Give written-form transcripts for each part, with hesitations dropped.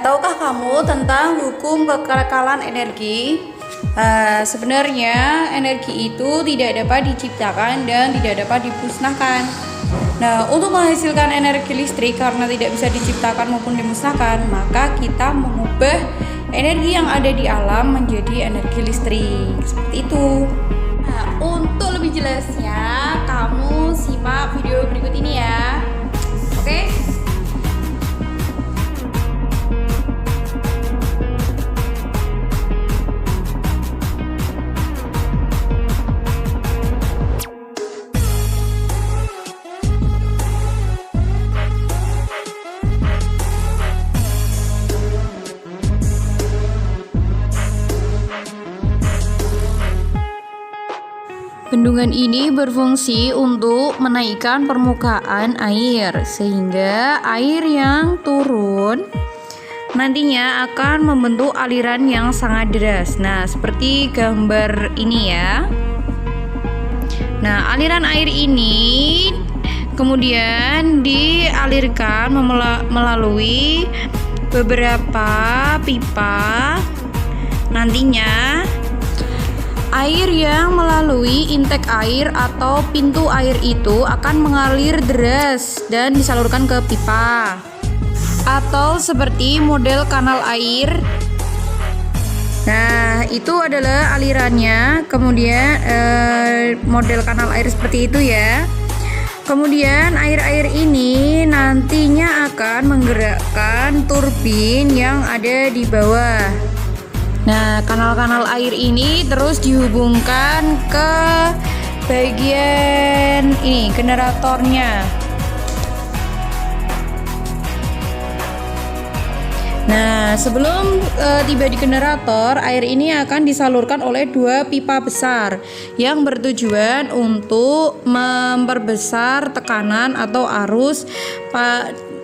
Tahukah kamu tentang hukum kekekalan energi? Sebenarnya energi itu tidak dapat diciptakan dan tidak dapat dimusnahkan. Nah, untuk menghasilkan energi listrik karena tidak bisa diciptakan maupun dimusnahkan, maka kita mengubah energi yang ada di alam menjadi energi listrik. Seperti itu. Nah, untuk lebih jelasnya, kamu simak video berikut ini ya. Oke? Bendungan ini berfungsi untuk menaikkan permukaan air, sehingga air yang turun nantinya akan membentuk aliran yang sangat deras. Nah, seperti gambar ini ya. Nah, aliran air ini kemudian dialirkan melalui beberapa pipa. Nantinya air yang melalui intake air atau pintu air itu akan mengalir deras dan disalurkan ke pipa, atau seperti model kanal air. Nah, itu adalah alirannya. Kemudian model kanal air seperti itu ya. Kemudian air-air ini nantinya akan menggerakkan turbin yang ada di bawah. Nah, kanal-kanal air ini terus dihubungkan ke bagian ini, generatornya. Nah, sebelum tiba di generator, air ini akan disalurkan oleh dua pipa besar yang bertujuan untuk memperbesar tekanan atau arus pada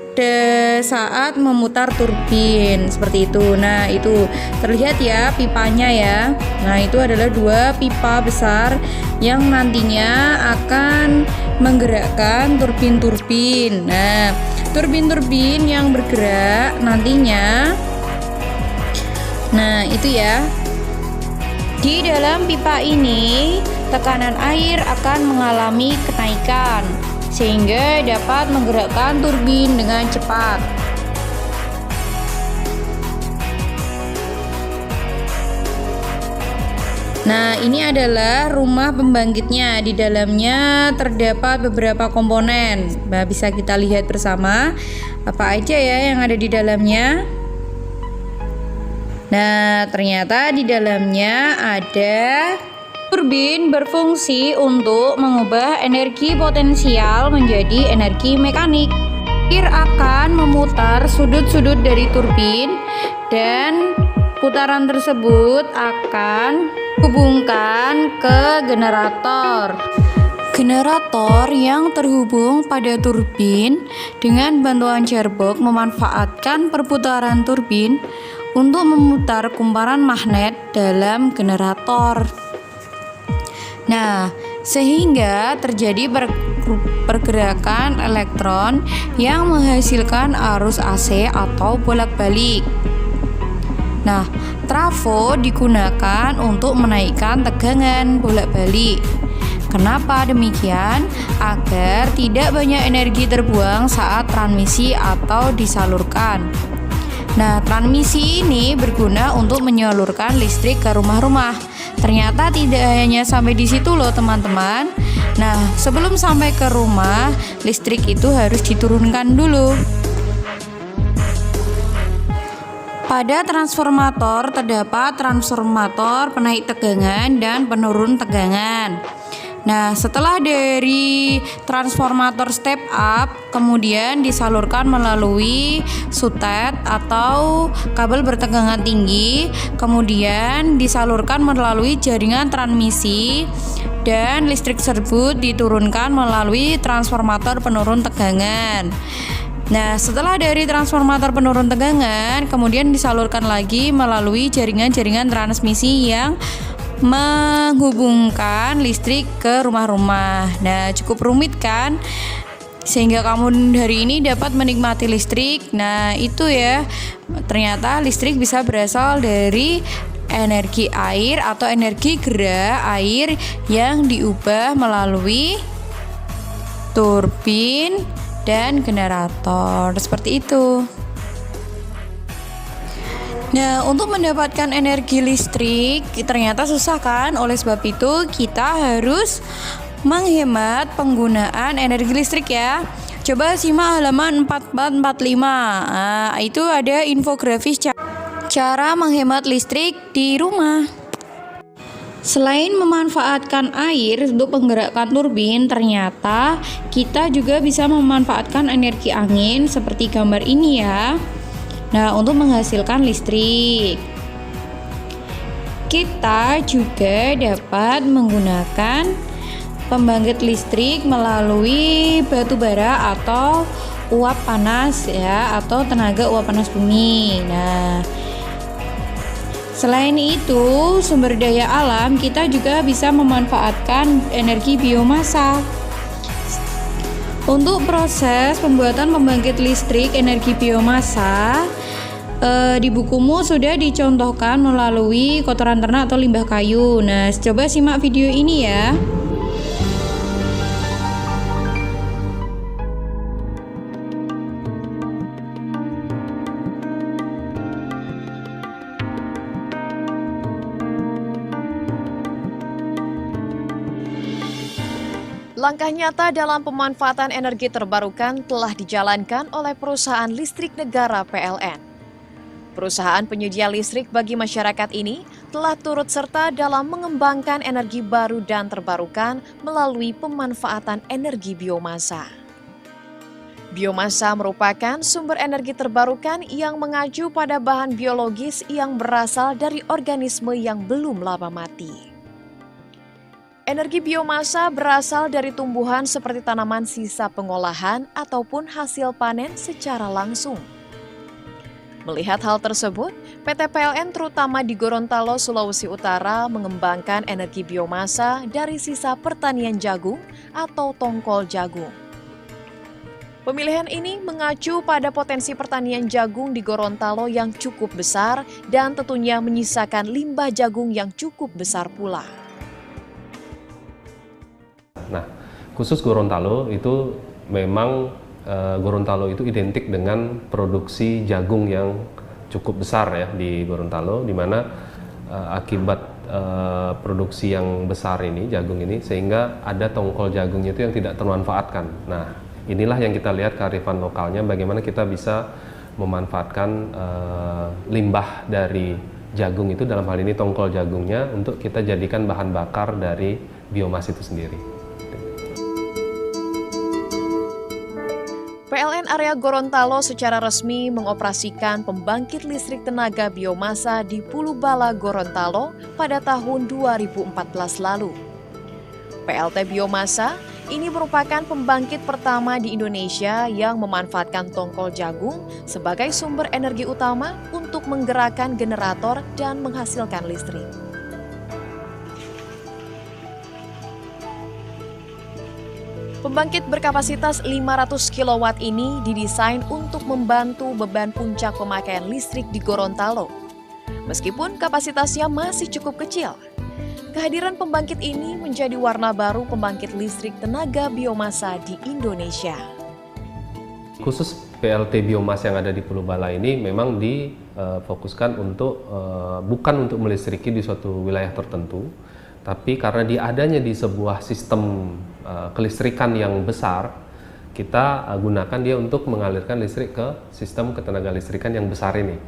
saat memutar turbin seperti itu. Nah, itu terlihat ya pipanya ya. Nah, itu adalah dua pipa besar yang nantinya akan menggerakkan turbin-turbin. Nah, turbin-turbin yang bergerak nantinya, nah itu ya, di dalam pipa ini tekanan air akan mengalami kenaikan sehingga dapat menggerakkan turbin dengan cepat. Nah, ini adalah rumah pembangkitnya. Di dalamnya terdapat beberapa komponen. Nah, bisa kita lihat bersama apa aja ya yang ada di dalamnya. Nah, ternyata di dalamnya ada turbin berfungsi untuk mengubah energi potensial menjadi energi mekanik. Air akan memutar sudut-sudut dari turbin dan putaran tersebut akan hubungkan ke generator. Generator yang terhubung pada turbin dengan bantuan gearbox memanfaatkan perputaran turbin untuk memutar kumparan magnet dalam generator. Nah, sehingga terjadi pergerakan elektron yang menghasilkan arus AC atau bolak-balik. Nah, trafo digunakan untuk menaikkan tegangan bolak-balik. Kenapa demikian? Agar tidak banyak energi terbuang saat transmisi atau disalurkan. Nah, transmisi ini berguna untuk menyalurkan listrik ke rumah-rumah. Ternyata tidak hanya sampai di situ loh teman-teman. Nah, sebelum sampai ke rumah, listrik itu harus diturunkan dulu. Pada transformator terdapat transformator penaik tegangan dan penurun tegangan. Nah, setelah dari transformator step up, kemudian disalurkan melalui sutet atau kabel bertegangan tinggi, kemudian disalurkan melalui jaringan transmisi, dan listrik tersebut diturunkan melalui transformator penurun tegangan. Nah, setelah dari transformator penurun tegangan, kemudian disalurkan lagi melalui jaringan-jaringan transmisi yang menghubungkan listrik ke rumah-rumah. Nah, cukup rumit kan? sehingga kamu hari ini dapat menikmati listrik. Nah, itu ya, ternyata listrik bisa berasal dari energi air atau energi gerak air yang diubah melalui turbin dan generator, seperti itu. Nah, untuk mendapatkan energi listrik ternyata susah kan? Oleh sebab itu kita harus menghemat penggunaan energi listrik ya. Coba simak halaman 4445. Nah, itu ada infografis cara menghemat listrik di rumah. Selain memanfaatkan air untuk menggerakkan turbin, ternyata kita juga bisa memanfaatkan energi angin seperti gambar ini ya. Nah, untuk menghasilkan listrik. Kita juga dapat menggunakan pembangkit listrik melalui batu bara atau uap panas ya, atau tenaga uap panas bumi. Nah, selain itu, sumber daya alam kita juga bisa memanfaatkan energi biomasa. Untuk proses pembuatan pembangkit listrik energi biomasa, di bukumu sudah dicontohkan melalui kotoran ternak atau limbah kayu. Nah, coba simak video ini ya. Langkah nyata dalam pemanfaatan energi terbarukan telah dijalankan oleh perusahaan listrik negara PLN. Perusahaan penyedia listrik bagi masyarakat ini telah turut serta dalam mengembangkan energi baru dan terbarukan melalui pemanfaatan energi biomasa. Biomasa merupakan sumber energi terbarukan yang mengacu pada bahan biologis yang berasal dari organisme yang belum lama mati. Energi biomasa berasal dari tumbuhan seperti tanaman sisa pengolahan ataupun hasil panen secara langsung. Melihat hal tersebut, PT PLN terutama di Gorontalo, Sulawesi Utara mengembangkan energi biomasa dari sisa pertanian jagung atau tongkol jagung. Pemilihan ini mengacu pada potensi pertanian jagung di Gorontalo yang cukup besar dan tentunya menyisakan limbah jagung yang cukup besar pula. Nah, khusus Gorontalo itu memang Gorontalo itu identik dengan produksi jagung yang cukup besar ya di Gorontalo, di mana akibat produksi yang besar ini, jagung ini, sehingga ada tongkol jagungnya itu yang tidak termanfaatkan. Nah, inilah yang kita lihat kearifan lokalnya, bagaimana kita bisa memanfaatkan limbah dari jagung itu, dalam hal ini tongkol jagungnya, untuk kita jadikan bahan bakar dari biomas itu sendiri. PLN area Gorontalo secara resmi mengoperasikan pembangkit listrik tenaga biomasa di Pulubala, Gorontalo pada tahun 2014 lalu. PLT Biomasa ini merupakan pembangkit pertama di Indonesia yang memanfaatkan tongkol jagung sebagai sumber energi utama untuk menggerakkan generator dan menghasilkan listrik. Pembangkit berkapasitas 500 kW ini didesain untuk membantu beban puncak pemakaian listrik di Gorontalo. Meskipun kapasitasnya masih cukup kecil, kehadiran pembangkit ini menjadi warna baru pembangkit listrik tenaga biomasa di Indonesia. Khusus PLT biomas yang ada di Pulubala ini memang difokuskan untuk bukan untuk melistriki di suatu wilayah tertentu, tapi karena adanya di sebuah sistem kelistrikan yang besar, kita gunakan dia untuk mengalirkan listrik ke sistem ketenaga listrikan yang besar ini.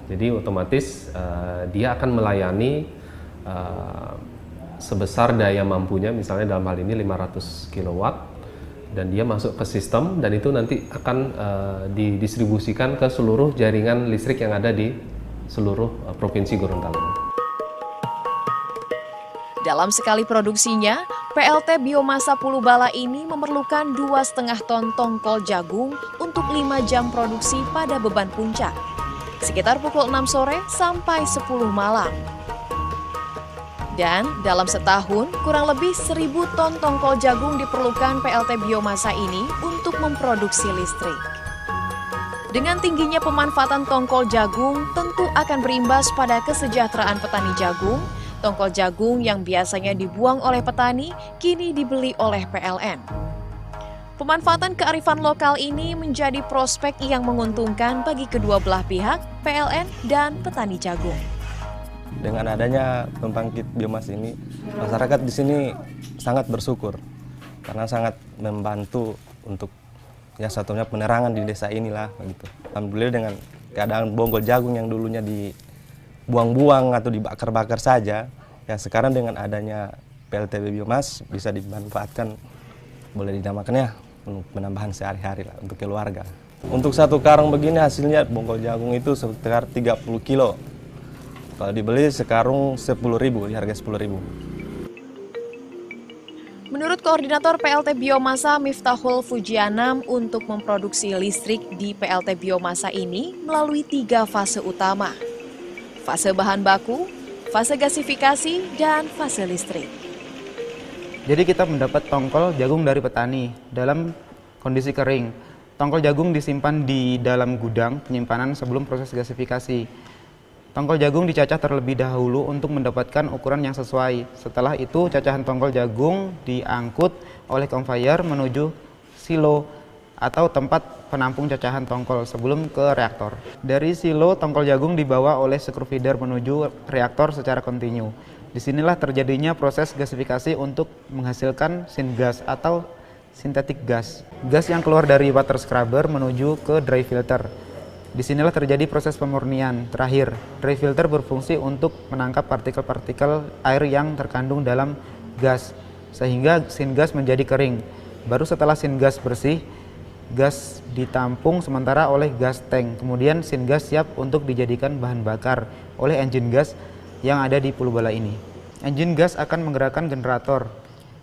Jadi otomatis dia akan melayani sebesar daya mampunya, misalnya dalam hal ini 500 kW, dan dia masuk ke sistem, dan itu nanti akan didistribusikan ke seluruh jaringan listrik yang ada di seluruh Provinsi Gorontalo. Dalam sekali produksinya, PLT Biomasa Pulubala ini memerlukan 2,5 ton tongkol jagung untuk 5 jam produksi pada beban puncak, sekitar pukul 6 sore sampai 10 malam. Dan dalam setahun, kurang lebih 1.000 ton tongkol jagung diperlukan PLT biomasa ini untuk memproduksi listrik. Dengan tingginya pemanfaatan tongkol jagung, tentu akan berimbas pada kesejahteraan petani jagung. Tongkol jagung yang biasanya dibuang oleh petani, kini dibeli oleh PLN. Pemanfaatan kearifan lokal ini menjadi prospek yang menguntungkan bagi kedua belah pihak, PLN dan petani jagung. Dengan adanya pembangkit biomas ini, masyarakat di sini sangat bersyukur karena sangat membantu untuk ya satunya penerangan di desa inilah begitu. Alhamdulillah dengan keadaan bonggol jagung yang dulunya dibuang-buang atau dibakar-bakar saja, ya sekarang dengan adanya PLTB biomas bisa dimanfaatkan, boleh dinamakannya untuk penambahan sehari-hari lah untuk keluarga. Untuk satu karung begini hasilnya bonggol jagung itu sekitar 30 kilo. Kalau dibeli sekarung 10.000, di harga 10.000. Menurut Koordinator PLT Biomasa Miftahul Fujianam, untuk memproduksi listrik di PLT Biomasa ini melalui 3 fase utama. Fase bahan baku, fase gasifikasi, dan fase listrik. Jadi kita mendapat tongkol jagung dari petani dalam kondisi kering. Tongkol jagung disimpan di dalam gudang penyimpanan sebelum proses gasifikasi. Tongkol jagung dicacah terlebih dahulu untuk mendapatkan ukuran yang sesuai. Setelah itu, cacahan tongkol jagung diangkut oleh conveyor menuju silo atau tempat penampung cacahan tongkol sebelum ke reaktor. Dari silo, tongkol jagung dibawa oleh screw feeder menuju reaktor secara kontinu. Disinilah terjadinya proses gasifikasi untuk menghasilkan syngas atau synthetic gas. Gas yang keluar dari water scrubber menuju ke dry filter. Disinilah terjadi proses pemurnian. Terakhir, dry filter berfungsi untuk menangkap partikel-partikel air yang terkandung dalam gas, sehingga syngas menjadi kering. Baru setelah syngas bersih, gas ditampung sementara oleh gas tank. Kemudian syngas siap untuk dijadikan bahan bakar oleh engine gas yang ada di Pulau Bala ini. Engine gas akan menggerakkan generator,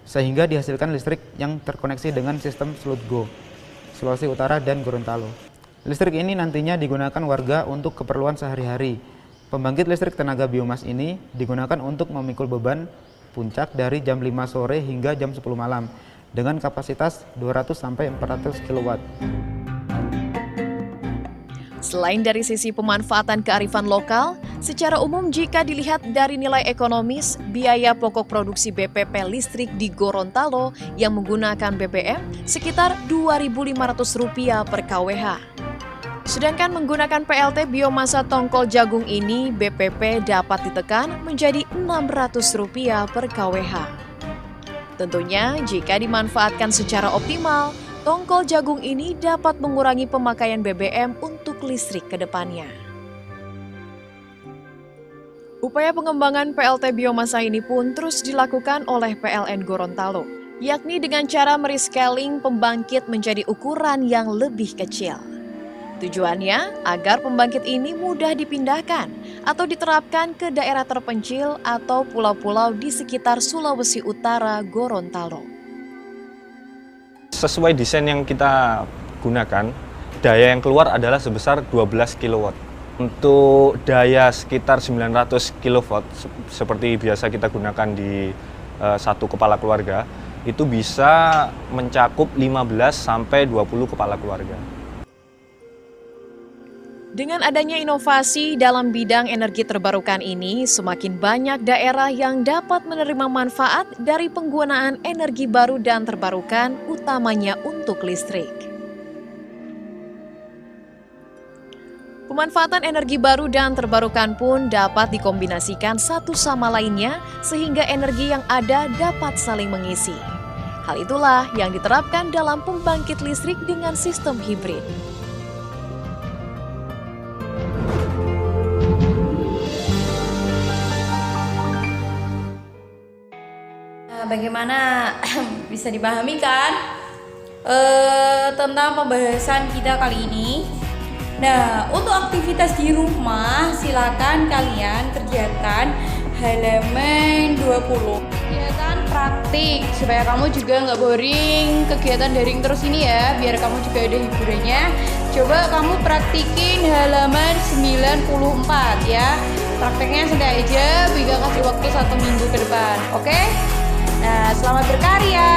sehingga dihasilkan listrik yang terkoneksi dengan sistem Slutgo, Sulawesi Utara dan Gorontalo. Listrik ini nantinya digunakan warga untuk keperluan sehari-hari. Pembangkit listrik tenaga biomas ini digunakan untuk memikul beban puncak dari jam 5 sore hingga jam 10 malam dengan kapasitas 200-400 kW. Selain dari sisi pemanfaatan kearifan lokal, secara umum jika dilihat dari nilai ekonomis, biaya pokok produksi BPP listrik di Gorontalo yang menggunakan BBM sekitar Rp2.500 per kWh. Sedangkan menggunakan PLT biomasa tongkol jagung ini, BPP dapat ditekan menjadi Rp600 per kWh. Tentunya jika dimanfaatkan secara optimal, tongkol jagung ini dapat mengurangi pemakaian BBM untuk listrik ke depannya. Upaya pengembangan PLT biomasa ini pun terus dilakukan oleh PLN Gorontalo, yakni dengan cara merescaling pembangkit menjadi ukuran yang lebih kecil. Tujuannya agar pembangkit ini mudah dipindahkan atau diterapkan ke daerah terpencil atau pulau-pulau di sekitar Sulawesi Utara, Gorontalo. Sesuai desain yang kita gunakan, daya yang keluar adalah sebesar 12 kW. Untuk daya sekitar 900 kV, seperti biasa kita gunakan di satu kepala keluarga, itu bisa mencakup 15-20 kepala keluarga. Dengan adanya inovasi dalam bidang energi terbarukan ini, semakin banyak daerah yang dapat menerima manfaat dari penggunaan energi baru dan terbarukan, utamanya untuk listrik. Pemanfaatan energi baru dan terbarukan pun dapat dikombinasikan satu sama lainnya, sehingga energi yang ada dapat saling mengisi. Hal itulah yang diterapkan dalam pembangkit listrik dengan sistem hibrid. Bagaimana bisa dipahami kan tentang pembahasan kita kali ini? Nah, untuk aktivitas di rumah silakan kalian kerjakan halaman 20. Kegiatan praktik supaya kamu juga nggak boring kegiatan daring terus ini ya, biar kamu juga ada hiburannya. Coba kamu praktikin halaman 94 ya. prakteknya sudah aja, Biga kasih waktu 1 minggu ke depan, oke? Nah, selamat berkarya.